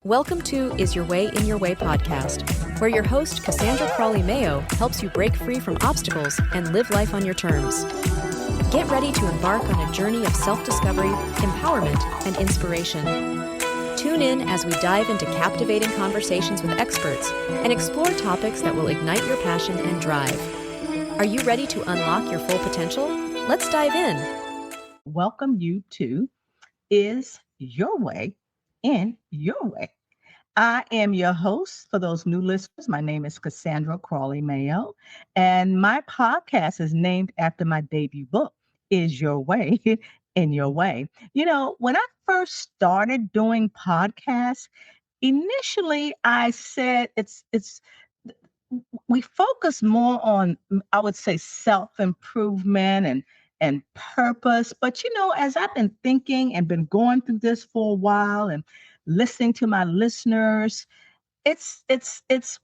Welcome to Is Your Way in Your Way podcast, where your host, Cassandra Crawley Mayo, helps you break free from obstacles and live life on your terms. Get ready to embark on a journey of self-discovery, empowerment, and inspiration. Tune in as we dive into captivating conversations with experts and explore topics that will ignite your passion and drive. Are you ready to unlock your full potential? Let's dive in. Welcome you to Is Your Way in Your Way. I am your host. For those new listeners, my name is Cassandra Crawley Mayo, and my podcast is named after my debut book, Is Your Way in Your Way. You know, when I first started doing podcasts, initially I said we focus more on, I would say, self-improvement and purpose. But you know, as I've been thinking and been going through this for a while and listening to my listeners, it's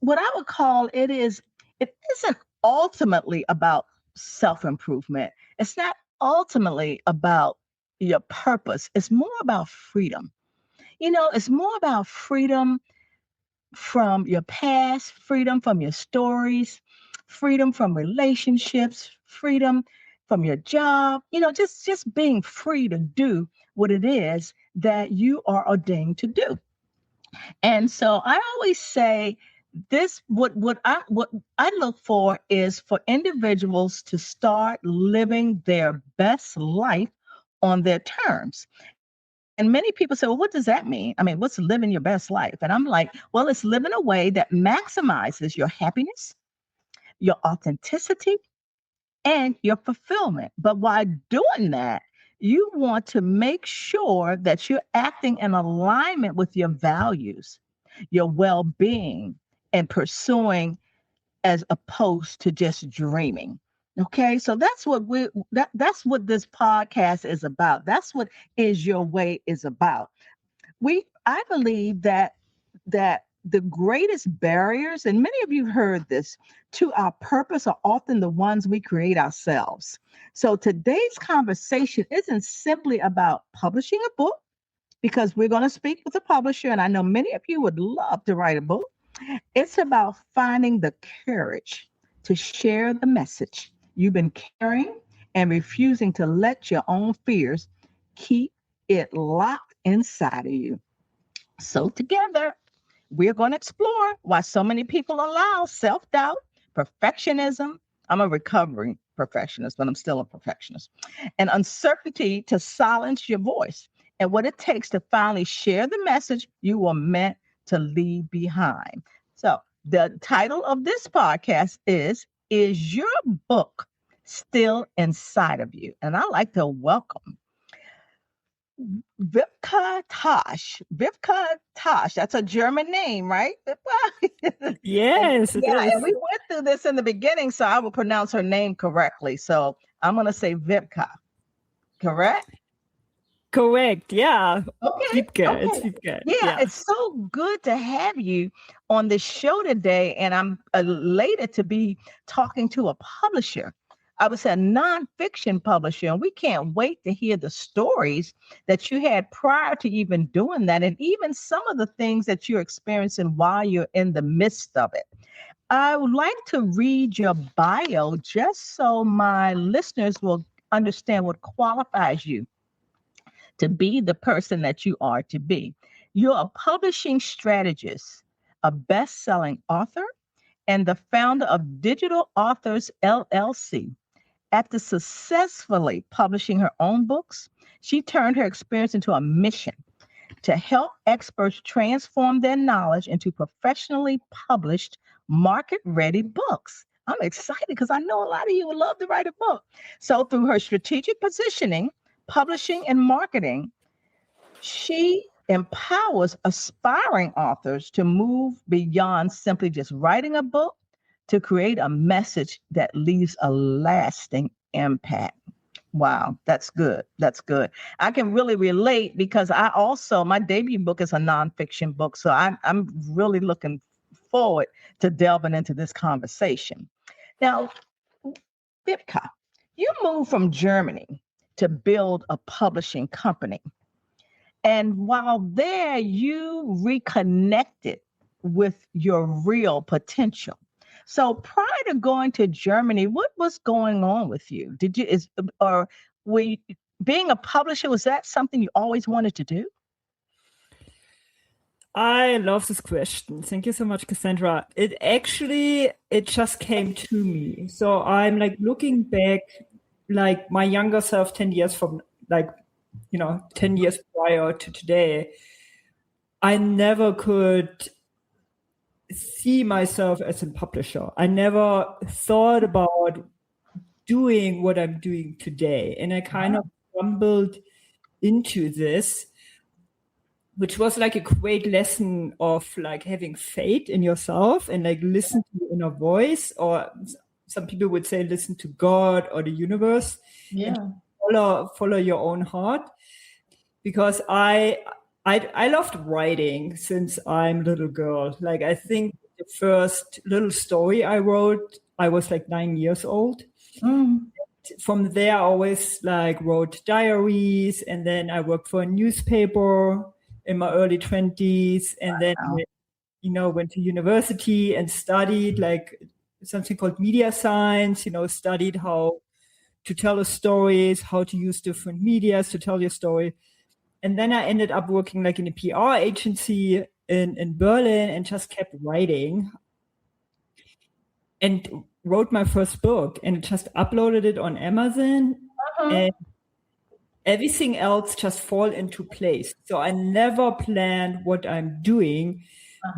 what I would call it isn't ultimately about self-improvement. It's not ultimately about your purpose. It's more about freedom. You know, it's more about freedom from your past, freedom from your stories, freedom from relationships, freedom from your job, you know, just being free to do what it is that you are ordained to do. And so I always say this, what I look for is for individuals to start living their best life on their terms. And many people say, well, what does that mean? I mean, what's living your best life? And I'm like, well, it's living a way that maximizes your happiness, your authenticity, and your fulfillment. But while doing that, you want to make sure that you're acting in alignment with your values, your well-being, and pursuing as opposed to just dreaming. Okay, so that's what that's what this podcast is about. That's what Is Your Way is about. I believe that the greatest barriers, and many of you heard this, to our purpose are often the ones we create ourselves. So today's conversation isn't simply about publishing a book, because we're going to speak with a publisher, and I know many of you would love to write a book. It's about finding the courage to share the message you've been carrying and refusing to let your own fears keep it locked inside of you. So together, we're going to explore why so many people allow self-doubt, perfectionism. I'm a recovering perfectionist, but I'm still a perfectionist, and uncertainty to silence your voice, and what it takes to finally share the message you were meant to leave behind. So the title of this podcast is Your Book Still Inside of You? And I like to welcome Wiebke Tasch. Wiebke Tasch. That's a German name, right? Yes, it is. And we went through this in the beginning, so I will pronounce her name correctly. So I'm going to say Wiebke. Correct? Correct. Yeah. Okay. Wiebke. It's Wiebke. Yeah, it's so good to have you on the show today. And I'm elated to be talking to a publisher. I was a nonfiction publisher, and we can't wait to hear the stories that you had prior to even doing that, and even some of the things that you're experiencing while you're in the midst of it. I would like to read your bio just so my listeners will understand what qualifies you to be the person that you are to be. You're a publishing strategist, a best-selling author, and the founder of Digital Authors LLC. After successfully publishing her own books, she turned her experience into a mission to help experts transform their knowledge into professionally published, market-ready books. I'm excited because I know a lot of you would love to write a book. So through her strategic positioning, publishing, and marketing, she empowers aspiring authors to move beyond simply just writing a book to create a message that leaves a lasting impact. Wow, that's good. That's good. I can really relate because my debut book is a nonfiction book. So I'm really looking forward to delving into this conversation. Now, Wiebke, you moved from Germany to build a publishing company. And while there, you reconnected with your real potential. So prior to going to Germany, what was going on with you? Or were you, being a publisher, was that something you always wanted to do? I love this question. Thank you so much, Cassandra. It just came to me. So I'm like looking back, like my younger self, 10 years from 10 years prior to today, I never could see myself as a publisher. I never thought about doing what I'm doing today. And I kind of stumbled into this, which was like a great lesson of like having faith in yourself and like listen to your inner voice, or some people would say listen to God or the universe. Yeah. And follow your own heart. Because I loved writing since I'm a little girl. Like I think the first little story I wrote, I was like 9 years old. From there, I always like wrote diaries, and then I worked for a newspaper in my early 20s, and then went to university and studied like something called media science. Studied how to tell the stories, how to use different medias to tell your story. And then I ended up working like in a PR agency in Berlin and just kept writing and wrote my first book and just uploaded it on Amazon, and everything else just fall into place. So I never planned what I'm doing,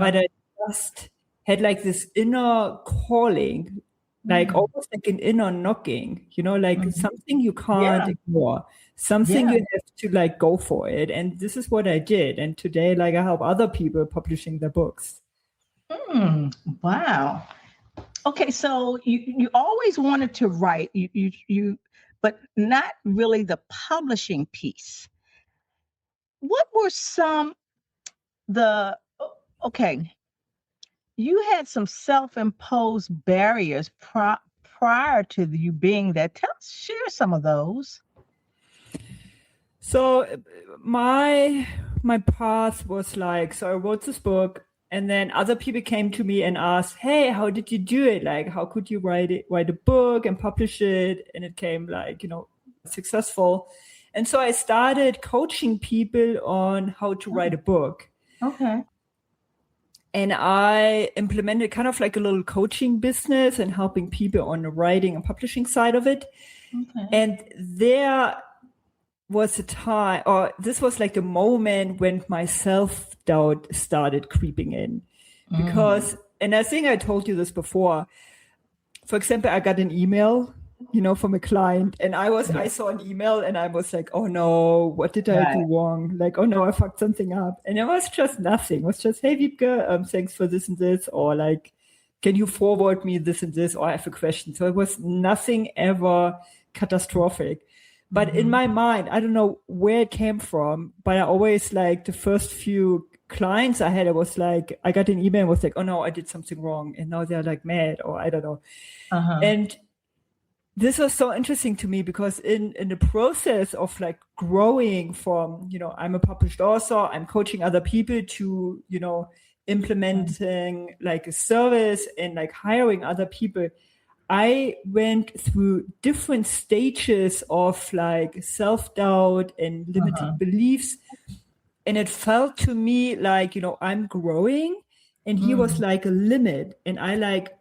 but I just had like this inner calling, like almost like an inner knocking, like something you can't ignore, something you have to like go for it. And this is what I did. And today, like I help other people publishing their books. Wow. Okay, so you always wanted to write, but not really the publishing piece. What were you had some self-imposed barriers prior to you being there. Share some of those. So my path was like, so I wrote this book, and then other people came to me and asked, hey, how did you do it? Like, how could you write a book and publish it? And it came like, successful. And so I started coaching people on how to write a book. Okay. And I implemented kind of like a little coaching business and helping people on the writing and publishing side of it. Okay. And there was a time, or this was like the moment when my self-doubt started creeping in. Because, and I think I told you this before, for example, I got an email, from a client, and I saw an email and I was like, oh no, what did I do wrong? Like, oh no, I fucked something up. And it was just nothing. It was just, hey, Wiebke, thanks for this and this, or like, can you forward me this and this, or I have a question. So it was nothing ever catastrophic. But in my mind, I don't know where it came from, but I always like the first few clients I had, it was like, I got an email and was like, oh no, I did something wrong. And now they're like mad, or I don't know. And this was so interesting to me because in the process of like growing from, I'm a published author, I'm coaching other people to, implementing like a service and like hiring other people, I went through different stages of like self-doubt and limited beliefs. And it felt to me like, I'm growing, and he was like a limit. And I like,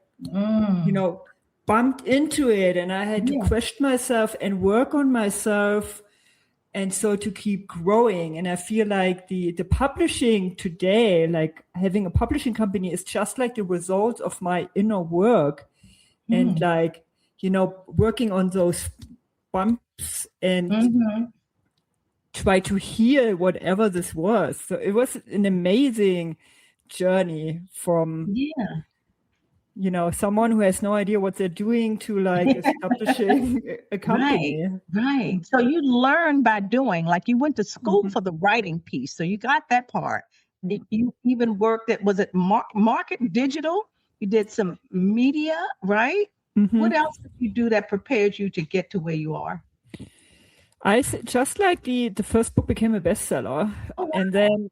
bumped into it, and I had to question myself and work on myself. And so to keep growing. And I feel like the publishing today, like having a publishing company, is just like the result of my inner work. And like, working on those bumps and try to heal whatever this was. So it was an amazing journey from, someone who has no idea what they're doing to like establishing a company. Right. So you learn by doing, like you went to school for the writing piece. So you got that part. You even worked at, was it market digital? You did some media, right? What else did you do that prepared you to get to where you are? Just like the first book became a bestseller, Oh, wow. and then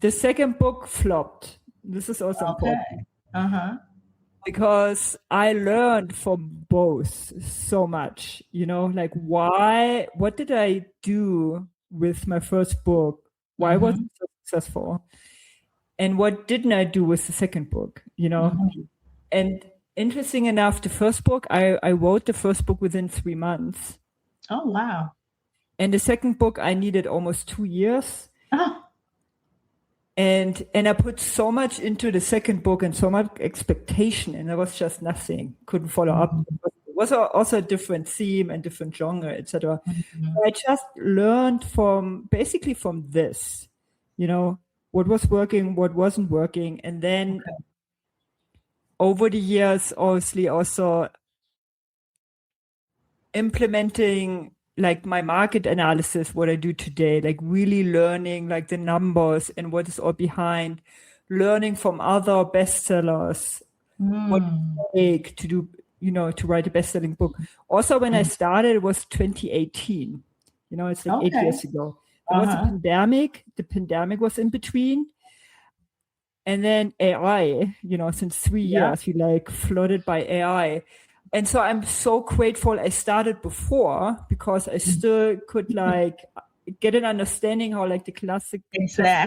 the second book flopped. This is also important. Because I learned from both so much, like what did I do with my first book? Why was it so successful? And what didn't I do with the second book, And interesting enough, the first book, I wrote the first book within 3 months. Oh, wow. And the second book, I needed almost 2 years. Oh. And I put so much into the second book and so much expectation, and there was just nothing. Couldn't follow up. It was also a different theme and different genre, etc. I just learned from this, what was working, what wasn't working, and then over the years, obviously, also implementing like my market analysis, what I do today, like really learning like the numbers and what is all behind, learning from other bestsellers, what it take to do, to write a best-selling book. Also, when I started, it was 2018. It's like 8 years ago. There was a pandemic. The pandemic was in between. And then AI, since 3 years, we like flooded by AI. And so I'm so grateful I started before, because I still could like get an understanding how like the classic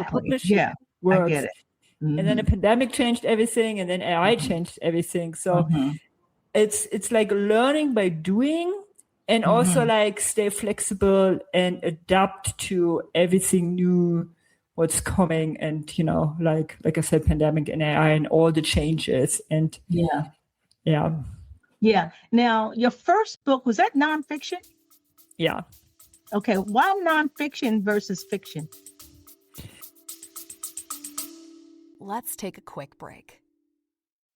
publishing works. I get it. And then the pandemic changed everything, and then AI changed everything. So it's like learning by doing, and also like stay flexible and adapt to everything new, what's coming, and like I said, pandemic and AI and all the changes. And Yeah. Now, your first book, was that nonfiction? Yeah. Okay. Why nonfiction versus fiction? Let's take a quick break.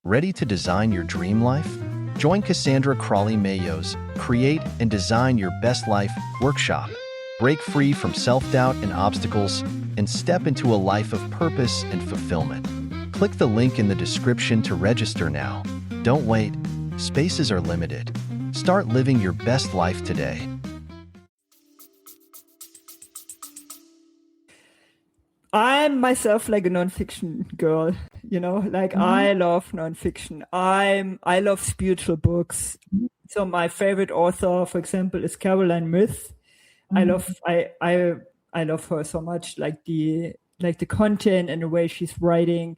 Ready to design your dream life? Join Cassandra Crawley Mayo's Create and Design Your Best Life workshop. Break free from self-doubt and obstacles and step into a life of purpose and fulfillment. Click the link in the description to register now. Don't wait. Spaces are limited. Start living your best life today. I'm myself like a nonfiction girl, I love nonfiction. I love spiritual books. So my favorite author, for example, is Caroline Myth. I love her so much, like the content and the way she's writing.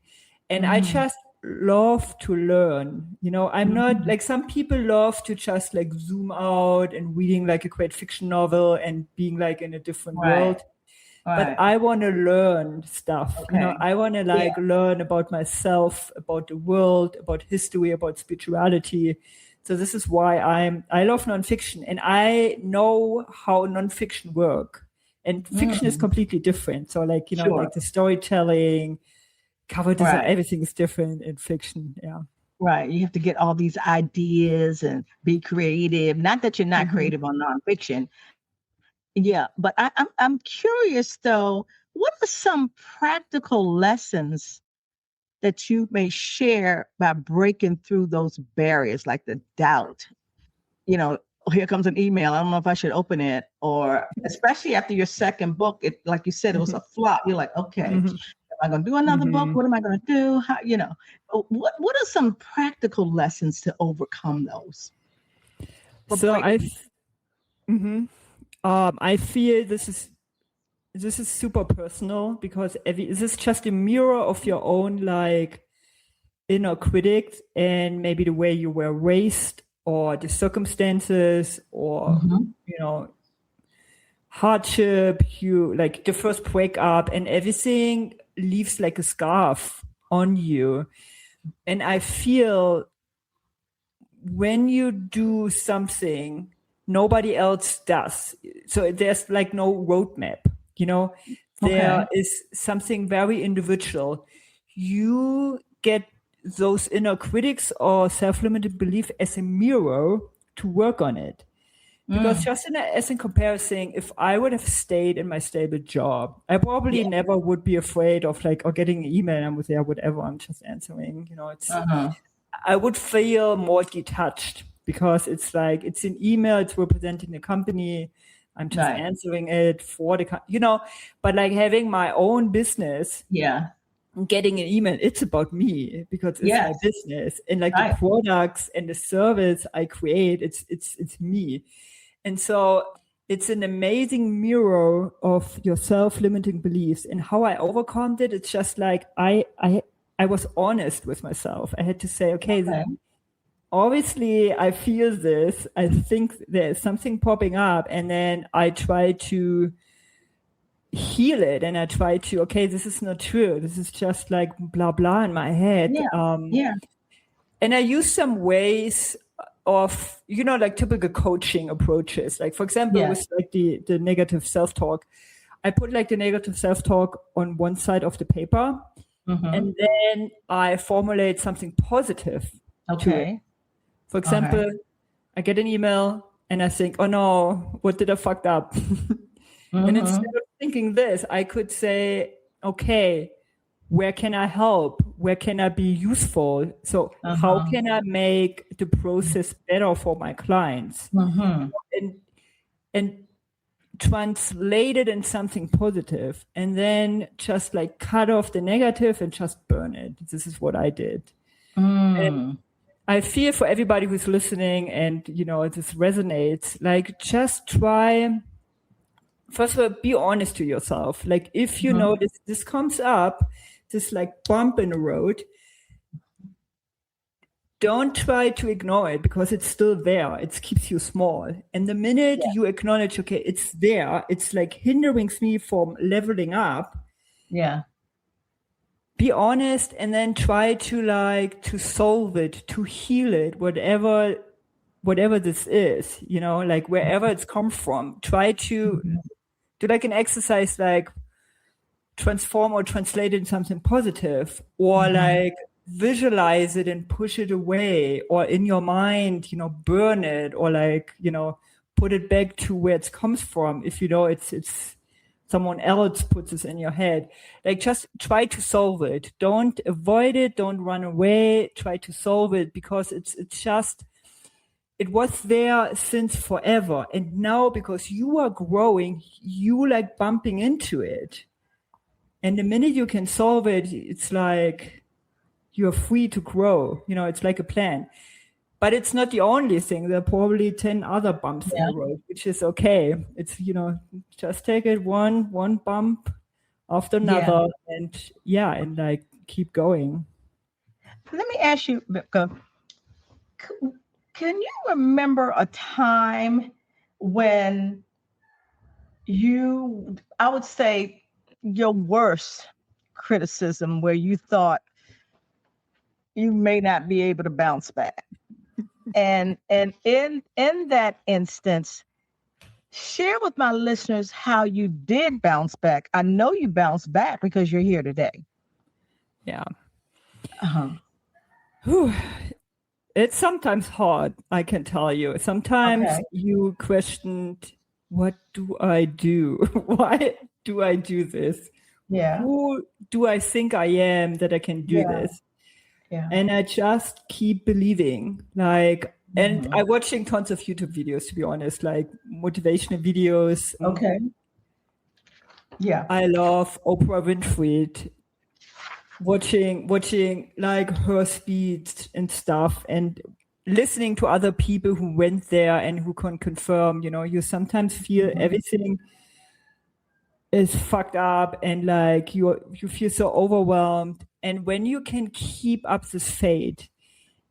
And I just love to learn. I'm not like some people love to just like zoom out and reading like a great fiction novel and being like in a different world. But I want to learn stuff. I want to like learn about myself, about the world, about history, about spirituality. So this is why I love nonfiction, and I know how nonfiction work. And fiction is completely different. So like like the storytelling, cover design, everything is different in fiction. Yeah. Right. You have to get all these ideas and be creative. Not that you're not creative on nonfiction. Yeah. But I'm curious though, what are some practical lessons that you may share by breaking through those barriers, like the doubt? Here comes an email. I don't know if I should open it, or especially after your second book, it, like you said, it was a flop. You're like, okay, am I going to do another book? What am I going to do? How, what are some practical lessons to overcome those? So I feel this is super personal, because this is just a mirror of your own like inner critic, and maybe the way you were raised, or the circumstances, or hardship, you like the first breakup, and everything leaves like a scarf on you. And I feel when you do something nobody else does, so there's like no roadmap, there is something very individual. You get those inner critics or self-limited belief as a mirror to work on it. Because just as in comparison, if I would have stayed in my stable job, I probably never would be afraid of like, or getting an email and I would say, whatever, I'm just answering, it's, I would feel more detached, because it's like, it's an email, it's representing the company. I'm just answering it for but like having my own business. Yeah. Getting an email, it's about me because it's my business, and like the products and the service I create, it's me. And so it's an amazing mirror of your self-limiting beliefs. And how I overcome it, it's just like I was honest with myself. I had to say, okay. Obviously I feel this, I think there's something popping up, and then I try to heal it, and I try to, okay, this is not true. This is just like blah, blah in my head. And I use some ways of, like typical coaching approaches. Like, for example, with like the negative self-talk, I put like the negative self-talk on one side of the paper, and then I formulate something positive. Okay. For example, I get an email and I think, oh no, what did I fuck up? And instead of thinking this, I could say, okay, where can I help? Where can I be useful? So how can I make the process better for my clients? And translate it in something positive, and then just like cut off the negative and just burn it. This is what I did. And I feel for everybody who's listening and, this resonates, like just try. First of all, be honest to yourself. Like if you know this comes up, this like bump in the road, don't try to ignore it because it's still there. It keeps you small. And the minute you acknowledge, okay, it's there, it's like hindering me from leveling up. Yeah. Be honest, and then try to solve it, to heal it, whatever this is, like wherever it's come from. Try to do like an exercise, like transform or translate it into something positive, or like visualize it and push it away, or in your mind, burn it, or like, put it back to where it comes from. If it's someone else puts this in your head, like just try to solve it. Don't avoid it. Don't run away. Try to solve it, because it was there since forever. And now, because you are growing, you like bumping into it. And the minute you can solve it, it's like you're free to grow. It's like a plan. But it's not the only thing. There are probably 10 other bumps in the road, which is okay. It's, just take it one bump after another and like keep going. Let me ask you, Wiebke, can you remember a time when I would say your worst criticism, where you thought you may not be able to bounce back? And in that instance, share with my listeners how you did bounce back. I know you bounced back because you're here today. Yeah. It's sometimes hard, I can tell you. Sometimes you questioned, what do I do? Why do I do this? Yeah. Who do I think I am that I can do this? Yeah. And I just keep believing, like, and I'm watching tons of YouTube videos, to be honest, like motivational videos. Okay. Yeah. I love Oprah Winfrey, watching like her speech and stuff, and listening to other people who went there and who can confirm, you sometimes feel everything is fucked up, and like you feel so overwhelmed. And when you can keep up this faith,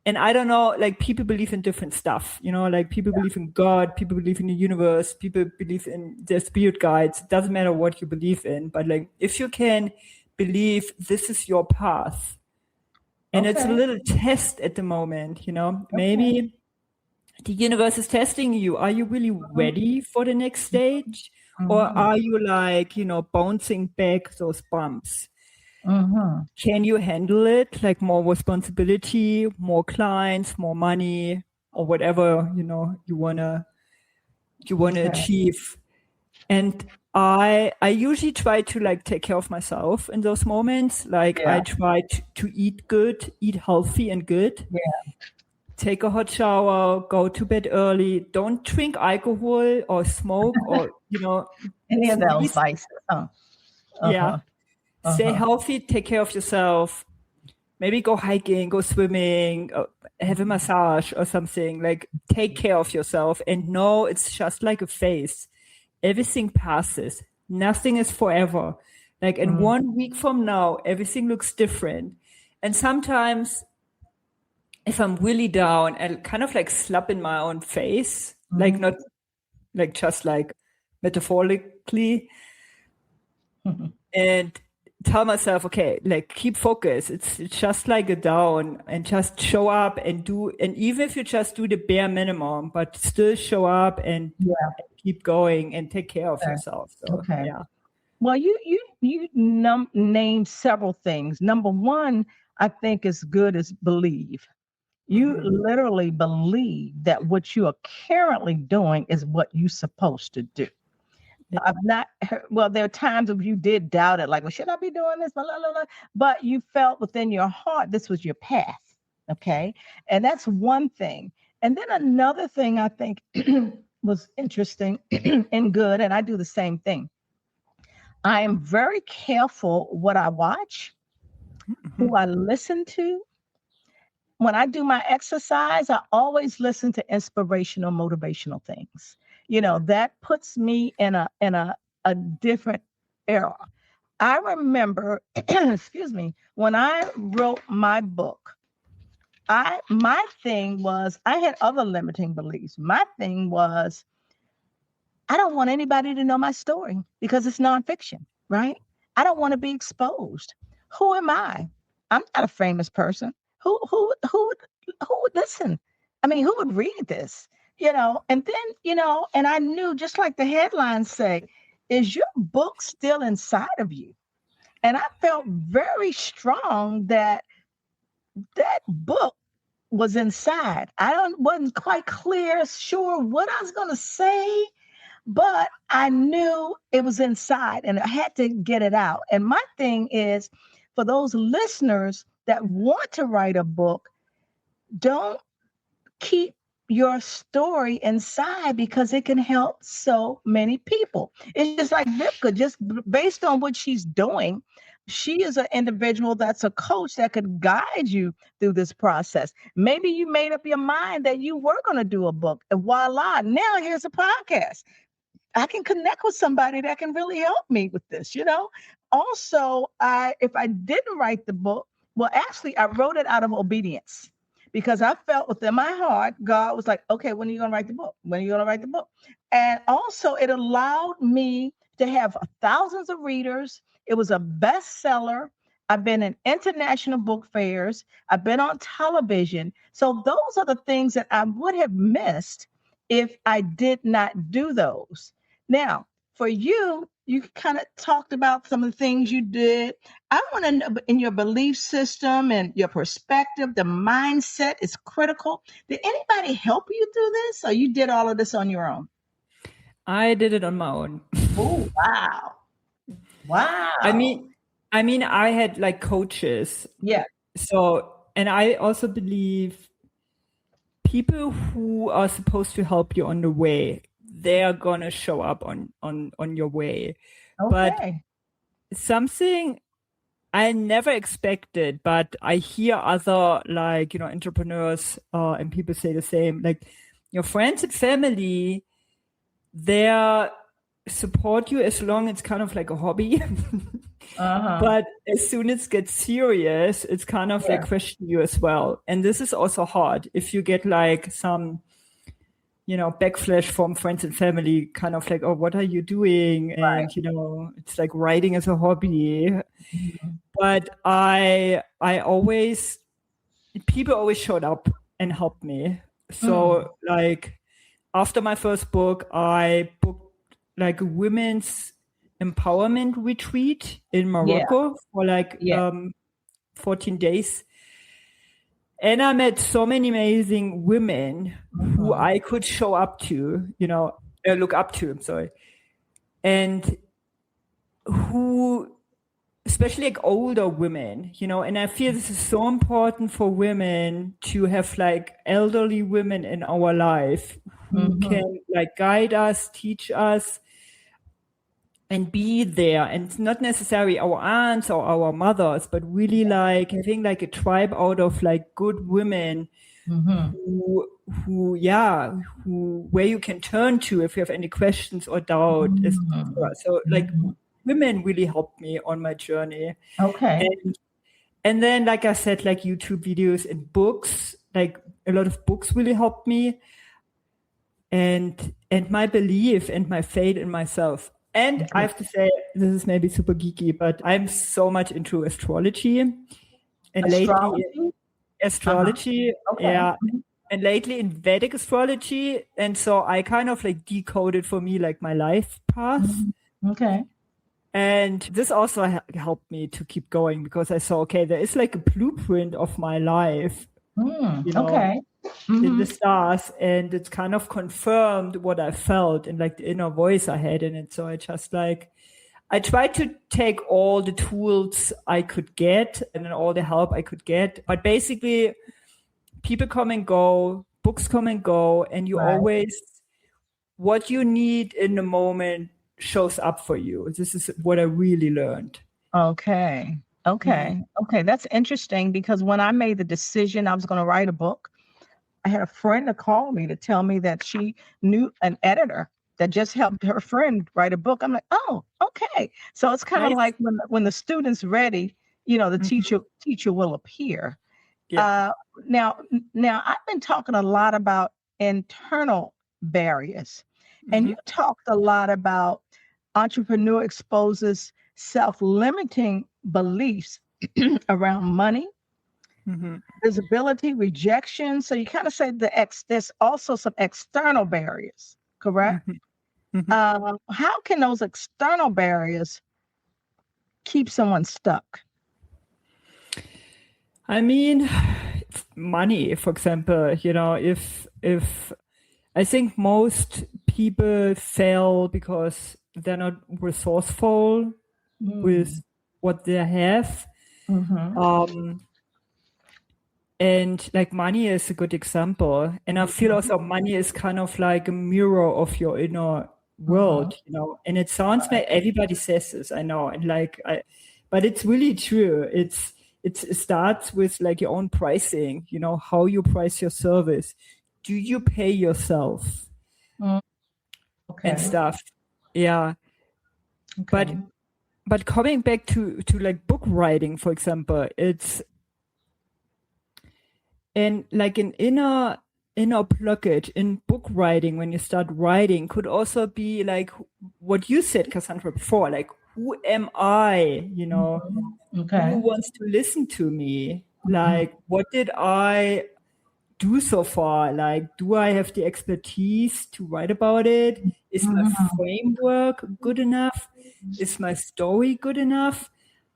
and I don't know, like people believe in different stuff, like people believe in God, people believe in the universe, people believe in their spirit guides. It doesn't matter what you believe in, but like if you can believe this is your path, and it's a little test at the moment, maybe the universe is testing you. Are you really ready for the next stage? Or are you like, bouncing back those bumps? Can you handle it? Like more responsibility, more clients, more money, or whatever, you wanna achieve. And I usually try to like take care of myself in those moments. Like I try to eat good, eat healthy and good. Yeah. take a hot shower, go to bed early, don't drink alcohol or smoke or, any of those vices. Yeah. Stay healthy, take care of yourself. Maybe go hiking, go swimming, have a massage or something. Like, take care of yourself and know it's just like a phase. Everything passes. Nothing is forever. Like, in 1 week from now, everything looks different. And sometimes if I'm really down, I'll kind of like slap in my own face, like not like just like metaphorically, and tell myself, okay, like keep focus. It's just like a down, and just show up and do. And even if you just do the bare minimum, but still show up and keep going and take care of yourself. So, yeah. Well, you named several things. Number one, I think is good is believe. You literally believe that what you are currently doing is what you're supposed to do. I've not heard, well, there are times when you did doubt it, like, well, should I be doing this? Blah, blah, blah. But you felt within your heart this was your path. Okay. And that's one thing. And then another thing I think was interesting and good, and I do the same thing. I am very careful what I watch, who I listen to. When I do my exercise, I always listen to inspirational, motivational things. That puts me in a different era. I remember, excuse me, when I wrote my book, my thing was, I had other limiting beliefs. My thing was, I don't want anybody to know my story because it's nonfiction, right? I don't want to be exposed. Who am I? I'm not a famous person. Who would listen? I mean, who would read this? And then, and I knew, just like the headlines say, is your book still inside of you? And I felt very strong that book was inside. Wasn't quite sure what I was going to say, but I knew it was inside and I had to get it out. And my thing is, for those listeners that want to write a book, don't keep your story inside, because it can help so many people. It's just like Wiebke, just based on what she's doing. She is an individual that's a coach that could guide you through this process. Maybe you made up your mind that you were going to do a book, and voila, now here's a podcast. I can connect with somebody that can really help me with this, Also, if I didn't write the book, well, actually, I wrote it out of obedience, because I felt within my heart, God was like, okay, when are you going to write the book? When are you going to write the book? And also, it allowed me to have thousands of readers. It was a bestseller. I've been in international book fairs. I've been on television. So those are the things that I would have missed if I did not do those. Now, for you, you kind of talked about some of the things you did. I want to know, in your belief system and your perspective, the mindset is critical. Did anybody help you through this, or you did all of this on your own? I did it on my own. Oh, wow. Wow. I mean, I had like coaches. Yeah. So, and I also believe people who are supposed to help you on the way, they are going to show up on your way. Okay. But something I never expected, but I hear other entrepreneurs and people say the same, like your friends and family, they support you as long as it's kind of like a hobby. But as soon as it gets serious, it's kind of like question you as well. And this is also hard if you get like some backflash from friends and family, kind of like, oh, what are you doing? And, it's like writing as a hobby. Mm-hmm. But people always showed up and helped me. So like after my first book, I booked like a women's empowerment retreat in Morocco for 14 days. And I met so many amazing women who I could show up to, look up to, and who especially like older women, and I feel this is so important for women to have like elderly women in our life who can like guide us, teach us, and be there. And it's not necessarily our aunts or our mothers, but really like having like a tribe out of like good women who where you can turn to if you have any questions or doubt. So like women really helped me on my journey. Okay. And then, like I said, like YouTube videos and books, like a lot of books really helped me. And my belief and my faith in myself. And I have to say, this is maybe super geeky, but I'm so much into astrology. And astrology, Okay. yeah. And lately in Vedic astrology. And so I kind of like decoded for me like my life path. Okay. And this also helped me to keep going because I saw, okay, there is like a blueprint of my life. Okay. In the stars, and it's kind of confirmed what I felt and like the inner voice I had in it. So I just like, I tried to take all the tools I could get and then all the help I could get. But basically, people come and go, books come and go, and you always, what you need in the moment shows up for you. This is what I really learned. Okay. That's interesting because when I made the decision I was going to write a book, I had a friend to call me to tell me that she knew an editor that just helped her friend write a book. I'm like, oh, okay. So it's kind of like when the student's ready, the teacher will appear. Yeah. Now I've been talking a lot about internal barriers, and you talked a lot about entrepreneur exposes self-limiting beliefs around money, visibility, rejection. So you kind of say there's also some external barriers, correct? How can those external barriers keep someone stuck? I mean, money, for example, if I think most people fail because they're not resourceful with what they have. And like money is a good example. And I feel also money is kind of like a mirror of your inner world, and it sounds like everybody says this, I know. And but it's really true. It starts with like your own pricing, how you price your service. Do you pay yourself? And stuff. Yeah. Okay. But coming back to like book writing, for example, it's and like an inner blockage in book writing when you start writing could also be like what you said, Cassandra, before, like, who am I? Who wants to listen to me? Like, what did I do so far? Like, do I have the expertise to write about it? Is my framework good enough? Is my story good enough?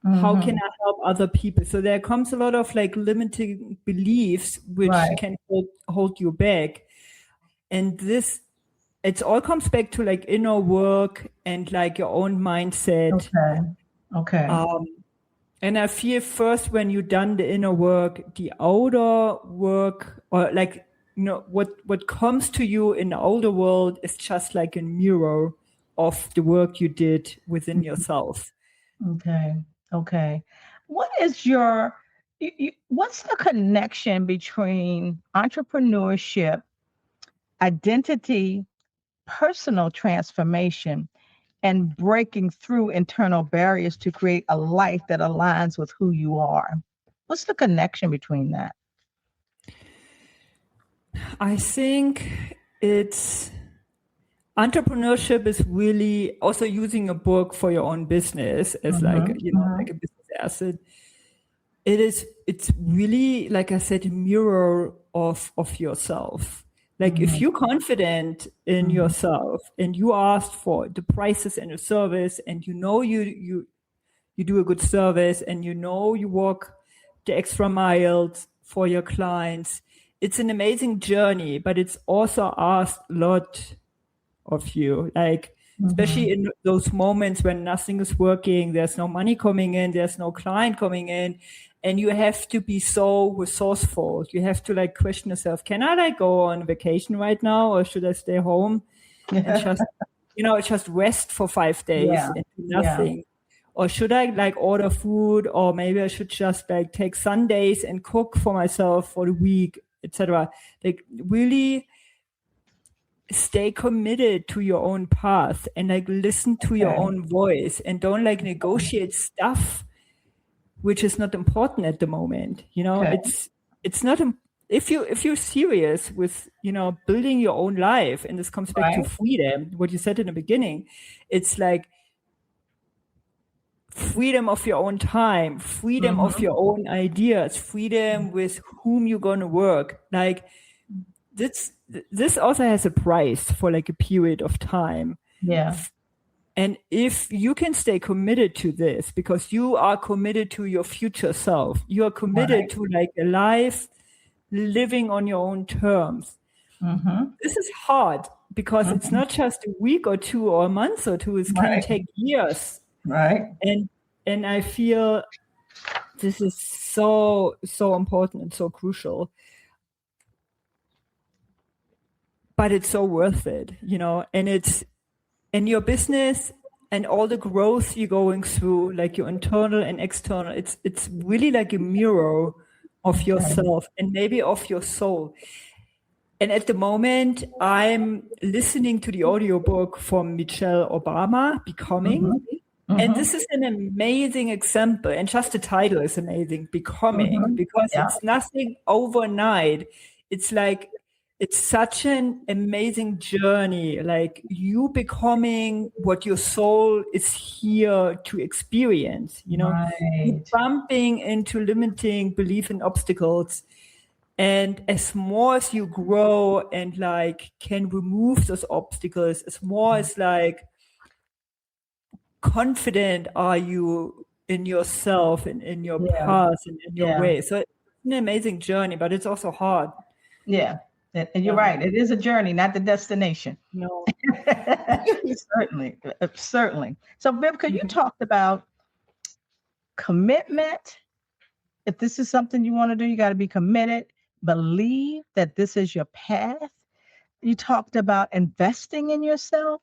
How can I help other people? So there comes a lot of like limiting beliefs which can hold you back. And it all comes back to like inner work and like your own mindset. Okay. And I feel first when you've done the inner work, the outer work, or like, what comes to you in the outer world is just like a mirror of the work you did within yourself. Okay. What is what's the connection between entrepreneurship, identity, personal transformation, and breaking through internal barriers to create a life that aligns with who you are? What's the connection between that? I think entrepreneurship is really also using a book for your own business as like a business asset. It's really, like I said, a mirror of yourself. Like if you're confident in yourself and you ask for the prices and the service, and you do a good service, and you walk the extra miles for your clients, it's an amazing journey, but it's also asked a lot of you. Like, especially in those moments when nothing is working, there's no money coming in, there's no client coming in, and you have to be so resourceful. You have to like question yourself, can I like go on vacation right now, or should I stay home and just, just rest for 5 days and do nothing? Or should I like order food, or maybe I should just like take Sundays and cook for myself for the week, etc. Like really stay committed to your own path and like listen to your own voice, and don't like negotiate stuff which is not important at the moment. It's not if you're serious with building your own life, and this comes back to freedom, what you said in the beginning. It's like freedom of your own time, freedom of your own ideas, freedom with whom you're going to work. Like this also has a price for like a period of time. Yeah. And if you can stay committed to this, because you are committed to your future self, you are committed to like a life living on your own terms. This is hard, because it's not just a week or two or a month or two. It can take years. Right. And I feel this is so important and so crucial. But it's so worth it, and it's in your business and all the growth you're going through, like your internal and external. It's really like a mirror of yourself and maybe of your soul. And at the moment, I'm listening to the audiobook from Michelle Obama, Becoming. And this is an amazing example. And just the title is amazing, Becoming, because it's nothing overnight. It's like, it's such an amazing journey, like you becoming what your soul is here to experience, You're bumping into limiting belief and obstacles. And as more as you grow and like can remove those obstacles, as more as like confident are you in yourself and in your path and in your way. So it's an amazing journey, but it's also hard. Yeah. And you're right. It is a journey, not the destination. No. Certainly. So, Wiebke, you talked about commitment. If this is something you want to do, you got to be committed. Believe that this is your path. You talked about investing in yourself,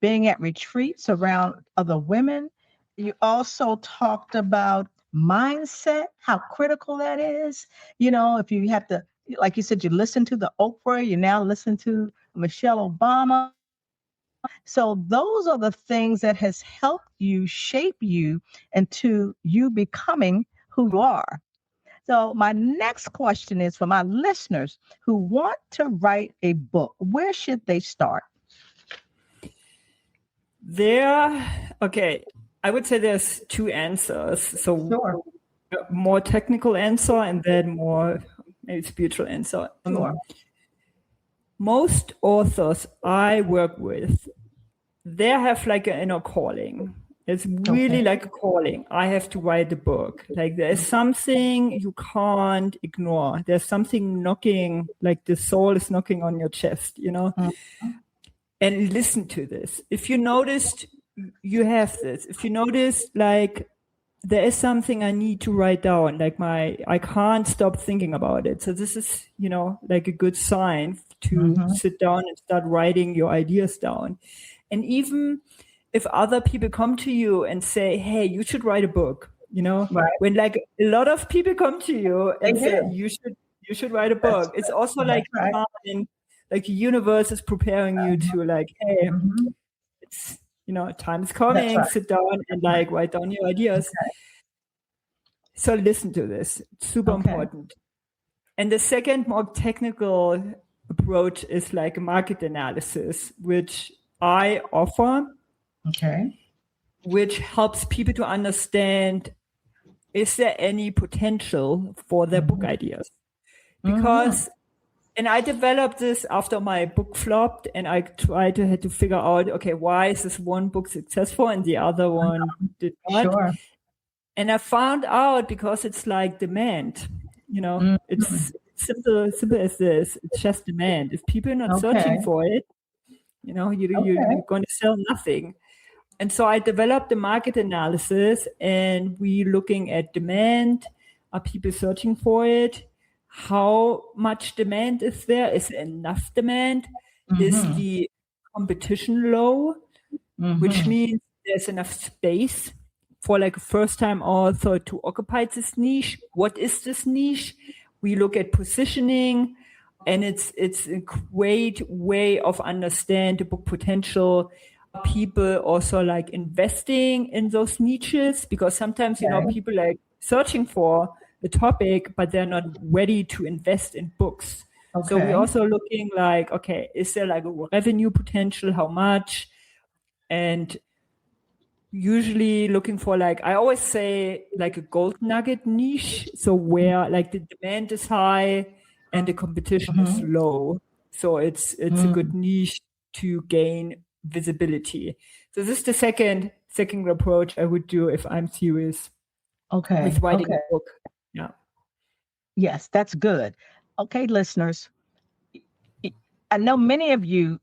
being at retreats around other women. You also talked about mindset, how critical that is. If you have to, like you said, you listen to the Oprah, you now listen to Michelle Obama. So those are the things that has helped you shape you into you becoming who you are. So my next question is for my listeners who want to write a book. Where should they start? I would say there's two answers. So more technical answer and then more maybe spiritual answer. Most authors I work with, they have like an inner calling. It's really like a calling. I have to write a book. Like there's something you can't ignore. There's something knocking, like the soul is knocking on your chest, And listen to this. If you noticed you have this, if you notice like there is something I need to write down, like I can't stop thinking about it. So this is, like a good sign to sit down and start writing your ideas down. And even if other people come to you and say, hey, you should write a book, when like a lot of people come to you and say, you should write a book. It's also like the universe is preparing you to like, hey, it's, time is coming, sit down and like write down your ideas. So listen to this. It's super important. And the second more technical approach is like market analysis, which I offer. Which helps people to understand, is there any potential for their book ideas? Because, and I developed this after my book flopped, and I had to figure out, okay, why is this one book successful and the other one did not? And I found out because it's like demand, it's simple as this. It's just demand. If people are not searching for it, You're going to sell nothing. And so I developed a market analysis, and we looking at demand. Are people searching for it? How much demand is there? Is there enough demand? Is the competition low? Which means there's enough space for like a first-time author to occupy this niche. What is this niche? We look at positioning, and it's a great way of understand the book potential. People also like investing in those niches, because sometimes people like searching for the topic, but they're not ready to invest in books. So we're also looking like, okay, is there like a revenue potential? How much? And usually looking for like, I always say like a gold nugget niche. So where like the demand is high and the competition is low. So it's a good niche to gain visibility. So this is the second approach I would do if I'm serious with writing a book. Yeah. Yes, that's good. Okay, listeners, I know many of you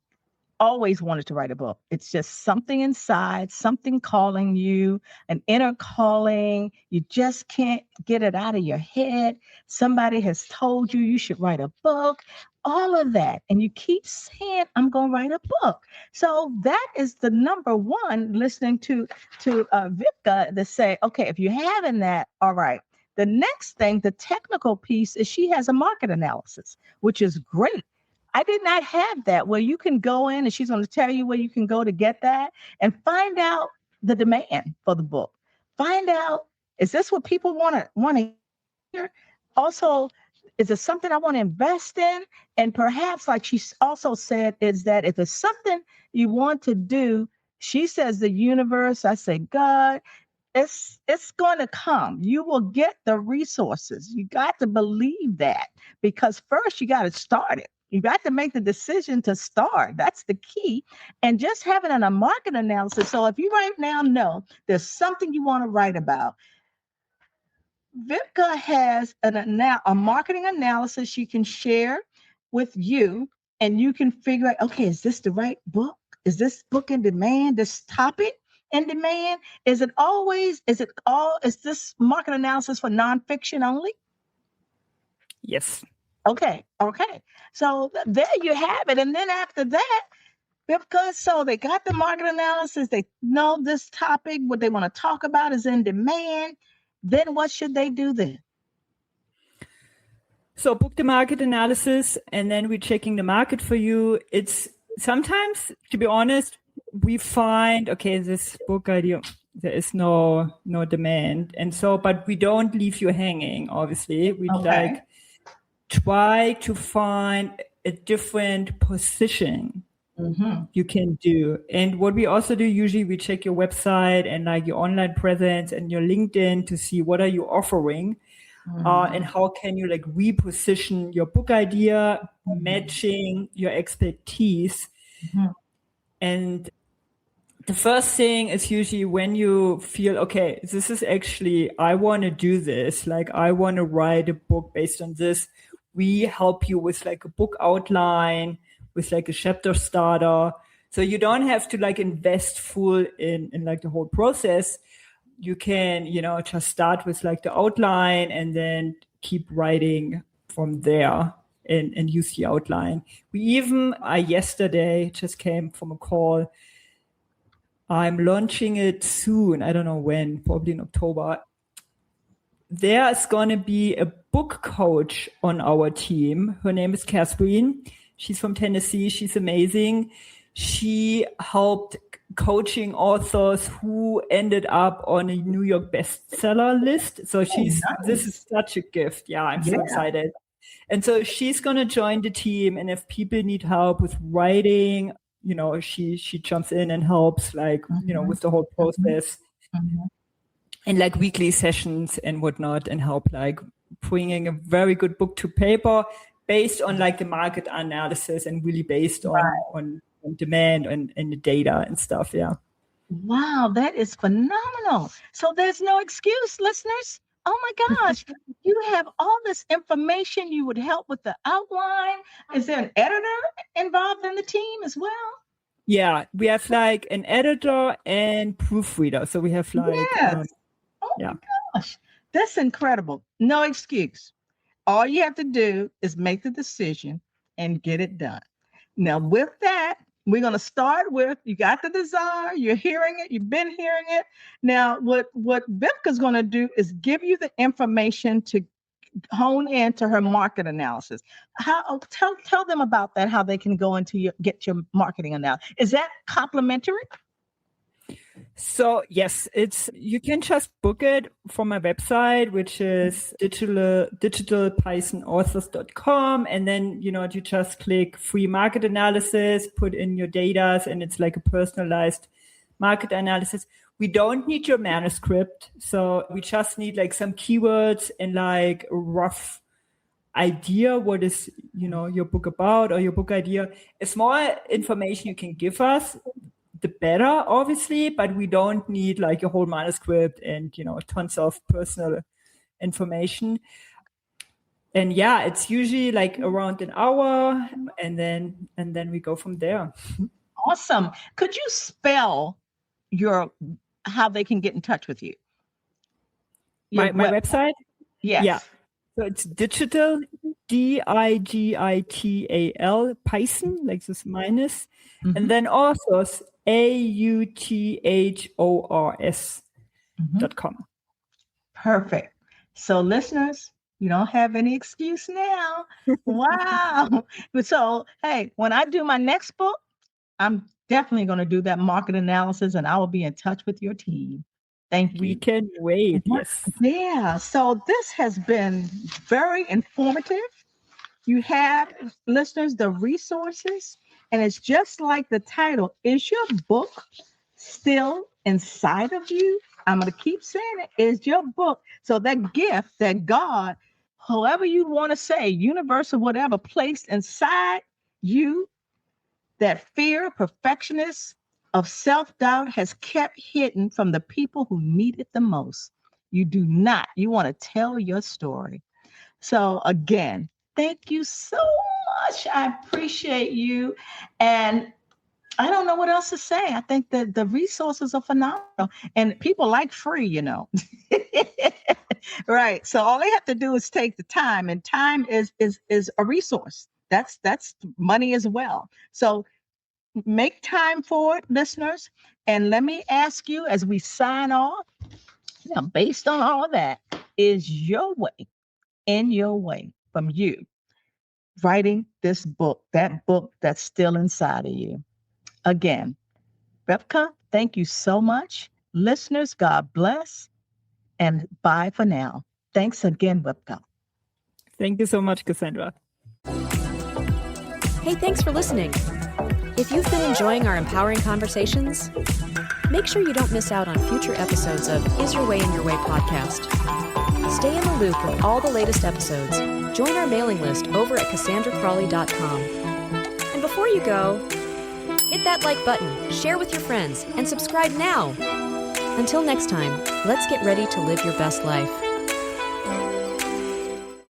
always wanted to write a book. It's just something inside, something calling you, an inner calling. You just can't get it out of your head. Somebody has told you should write a book, all of that. And you keep saying, I'm going to write a book. So that is the number one, listening to Wiebke, to say, okay, if you're having that, all right. The next thing, the technical piece, is she has a market analysis, which is great. I did not have that, where you can go in and she's going to tell you where you can go to get that and find out the demand for the book. Find out, is this what people want to hear? Also, is it something I want to invest in? And perhaps, like she also said, is that if it's something you want to do, she says the universe, I say God, it's going to come. You will get the resources. You got to believe that, because first you got to start it. You got to make the decision to start. That's the key. And just having a market analysis. So if you right now know there's something you want to write about, Wiebke has a marketing analysis she can share with you, and you can figure out, okay, is this the right book? Is this book in demand? This topic in demand? Is this market analysis for nonfiction only? Yes. Okay. So there you have it. And then after that, because so they got the market analysis, they know this topic, what they want to talk about is in demand. Then what should they do then? So book the market analysis, and then we're checking the market for you. It's sometimes, to be honest, we find, okay, this book idea, there is no demand. And so, but we don't leave you hanging, obviously. We try to find a different position you can do. And what we also do, usually we check your website and like your online presence and your LinkedIn to see what are you offering and how can you like reposition your book idea, matching your expertise. And the first thing is usually when you feel, okay, this is actually, I want to do this. Like I want to write a book based on this. We help you with like a book outline, with like a chapter starter. So you don't have to like invest full in like the whole process. You can, just start with like the outline and then keep writing from there and use the outline. I yesterday just came from a call. I'm launching it soon. I don't know when, probably in October. There's going to be a book coach on our team. Her name is Catherine. She's from Tennessee. She's amazing. She helped coaching authors who ended up on a New York bestseller list. So this is such a gift. Yeah, I'm so excited. And so she's going to join the team. And if people need help with writing, she jumps in and helps with the whole process. And like weekly sessions and whatnot, and help like bringing a very good book to paper based on like the market analysis and really based on demand and the data and stuff. Yeah. Wow, that is phenomenal. So there's no excuse, listeners. Oh my gosh, you have all this information. You would help with the outline. Is there an editor involved in the team as well? Yeah, we have like an editor and proofreader. So we have like, Yes. yeah. My gosh, that's incredible. No excuse. All you have to do is make the decision and get it done. Now, with that, we're going to start with, you got the desire, you're hearing it, you've been hearing it. Now, what Wiebke's going to do is give you the information to hone into her market analysis. Tell them about that, how they can go into get your marketing analysis. Is that complimentary? So yes, you can just book it from my website, which is digitalPythonAuthors.com. And then, you just click free market analysis, put in your data, and it's like a personalized market analysis. We don't need your manuscript. So we just need like some keywords and like a rough idea. What is, your book about, or your book idea? As more information you can give us, the better, obviously, but we don't need like a whole manuscript and, tons of personal information. And yeah, it's usually like around an hour, and then we go from there. Awesome. Could you spell how they can get in touch with you? My website? Yes. Yeah. So it's digital, Digital, Python, like this minus, and then authors, AUTHORS.com. Perfect. So listeners, you don't have any excuse now. Wow. So, hey, when I do my next book, I'm definitely going to do that market analysis, and I will be in touch with your team. Thank you. We can wait. Yes. Yeah. So this has been very informative. You have, listeners, the resources, and it's just like the title. Is your book still inside of you? I'm going to keep saying it. Is your book. So that gift that God, however you want to say, universe or whatever, placed inside you, that fear, perfectionist, of self-doubt has kept hidden from the people who need it the most. You do not. You want to tell your story. So again, thank you so much. I appreciate you. And I don't know what else to say. I think that the resources are phenomenal, and people like free, Right. So all they have to do is take the time, and time is a resource. That's money as well. So make time for it, listeners. And let me ask you as we sign off, now, based on all of that, is your way, in your way from you, writing this book, that book that's still inside of you. Again, Wiebke, thank you so much. Listeners, God bless, and bye for now. Thanks again, Wiebke. Thank you so much, Cassandra. Hey, thanks for listening. If you've been enjoying our empowering conversations, make sure you don't miss out on future episodes of Is Your Way in Your Way podcast. Stay in the loop with all the latest episodes. Join our mailing list over at CassandraCrawley.com. And before you go, hit that like button, share with your friends, and subscribe now. Until next time, let's get ready to live your best life.